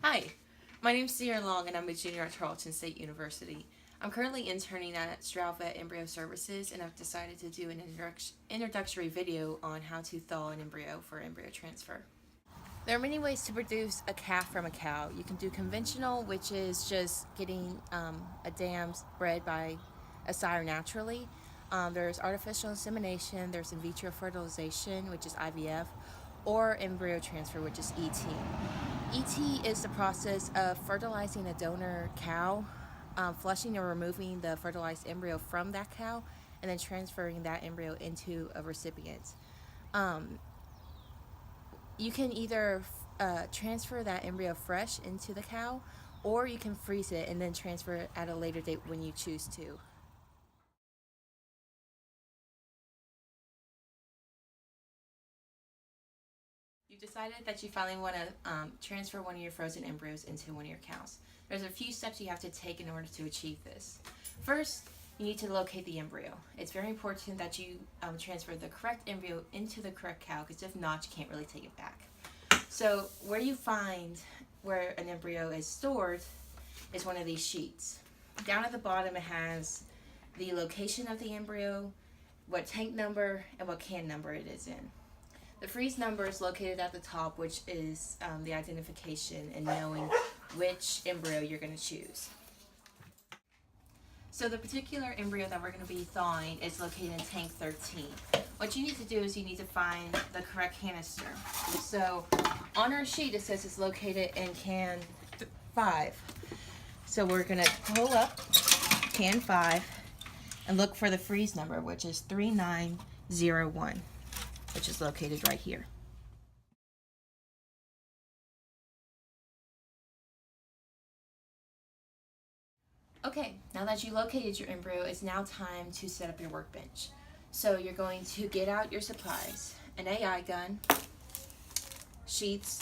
Hi, my name is Sierra Long and I'm a junior at Tarleton State University. I'm currently interning at Stroud Vet Embryo Services and I've decided to do an introductory video on how to thaw an embryo for embryo transfer. There are many ways to produce a calf from a cow. You can do conventional, which is just getting a dam bred by a sire naturally. There's artificial insemination, there's in vitro fertilization, which is IVF, or embryo transfer, which is ET. ET is the process of fertilizing a donor cow, flushing or removing the fertilized embryo from that cow, and then transferring that embryo into a recipient. You can either transfer that embryo fresh into the cow, or you can freeze it and then transfer it at a later date when you choose to. You've decided that you finally want to transfer one of your frozen embryos into one of your cows. There's a few steps you have to take in order to achieve this. First, you need to locate the embryo. It's very important that you transfer the correct embryo into the correct cow, because if not, you can't really take it back. So where you find where an embryo is stored is one of these sheets. Down at the bottom it has the location of the embryo, what tank number, and what can number it is in. The freeze number is located at the top, which is the identification and knowing which embryo you're going to choose. So the particular embryo that we're going to be thawing is located in tank 13. What you need to do is you need to find the correct canister. So on our sheet it says it's located in can 5. So we're going to pull up can 5 and look for the freeze number, which is 3901, which is located right here. Okay, now that you located your embryo, it's now time to set up your workbench. So you're going to get out your supplies: an AI gun, sheets,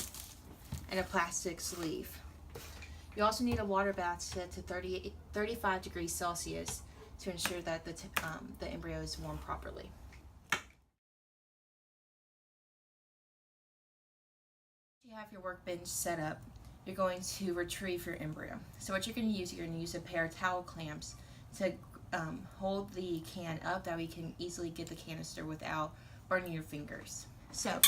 and a plastic sleeve. You also need a water bath set to 35 degrees Celsius to ensure that the embryo is warmed properly. You have your workbench set up, you're going to retrieve your embryo. So what you're going to use a pair of towel clamps to hold the can up, that we can easily get the canister without burning your fingers. So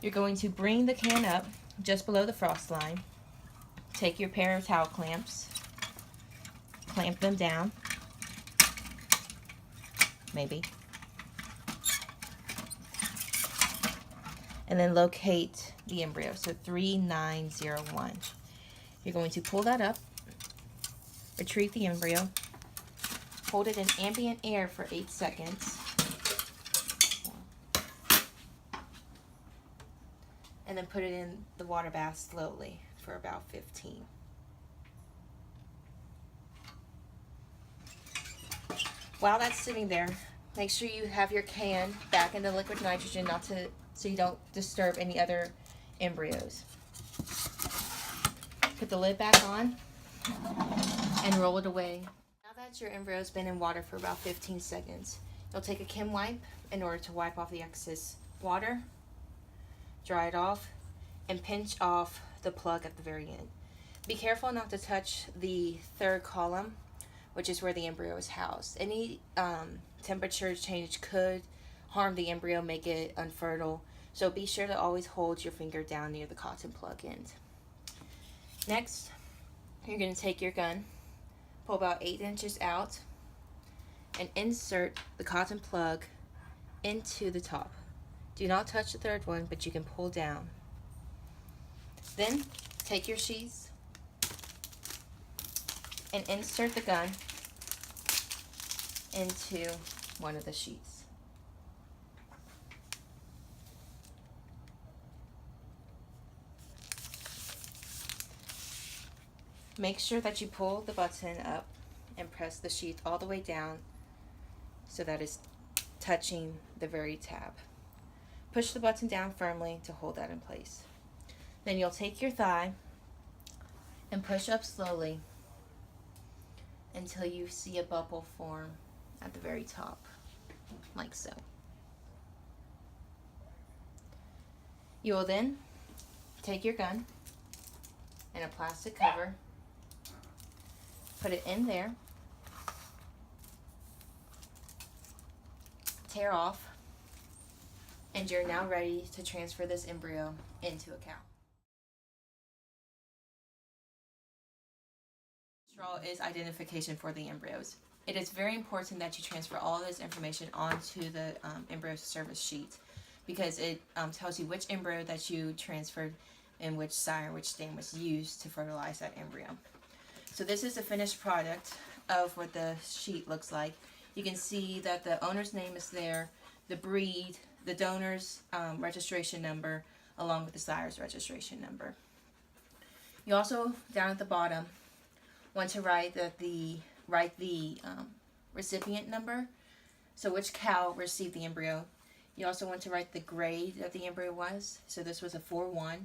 you're going to bring the can up just below the frost line, take your pair of towel clamps, clamp them down, maybe, and then locate the embryo, so 3901. You're going to pull that up, retrieve the embryo, hold it in ambient air for 8 seconds, and then put it in the water bath slowly for about 15. While that's sitting there, make sure you have your can back in the liquid nitrogen, so you don't disturb any other embryos. Put the lid back on and roll it away. Now that your embryo's been in water for about 15 seconds, you'll take a Kim wipe in order to wipe off the excess water, dry it off, and pinch off the plug at the very end. Be careful not to touch the third column, which is where the embryo is housed. Any temperature change could harm the embryo, make it unfertile, so be sure to always hold your finger down near the cotton plug end. Next, you're going to take your gun, pull about 8 inches out, and insert the cotton plug into the top. Do not touch the third one, but you can pull down. Then take your sheaths and insert the gun into one of the sheaths. Make sure that you pull the button up and press the sheath all the way down so that it's touching the very tab. Push the button down firmly to hold that in place. Then you'll take your thigh and push up slowly until you see a bubble form at the very top, like so. You will then take your gun and a plastic cover. Put it in there. Tear off. And you're now ready to transfer this embryo into a cow. Straw is identification for the embryos. It is very important that you transfer all this information onto the embryo service sheet, because it tells you which embryo that you transferred and which sire, which stem was used to fertilize that embryo. So this is the finished product of what the sheet looks like. You can see that the owner's name is there, the breed, the donor's registration number, along with the sire's registration number. You also, down at the bottom, want to write the recipient number, so which cow received the embryo. You also want to write the grade that the embryo was, so this was a 4-1,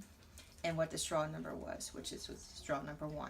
and what the straw number was, which is straw number 1.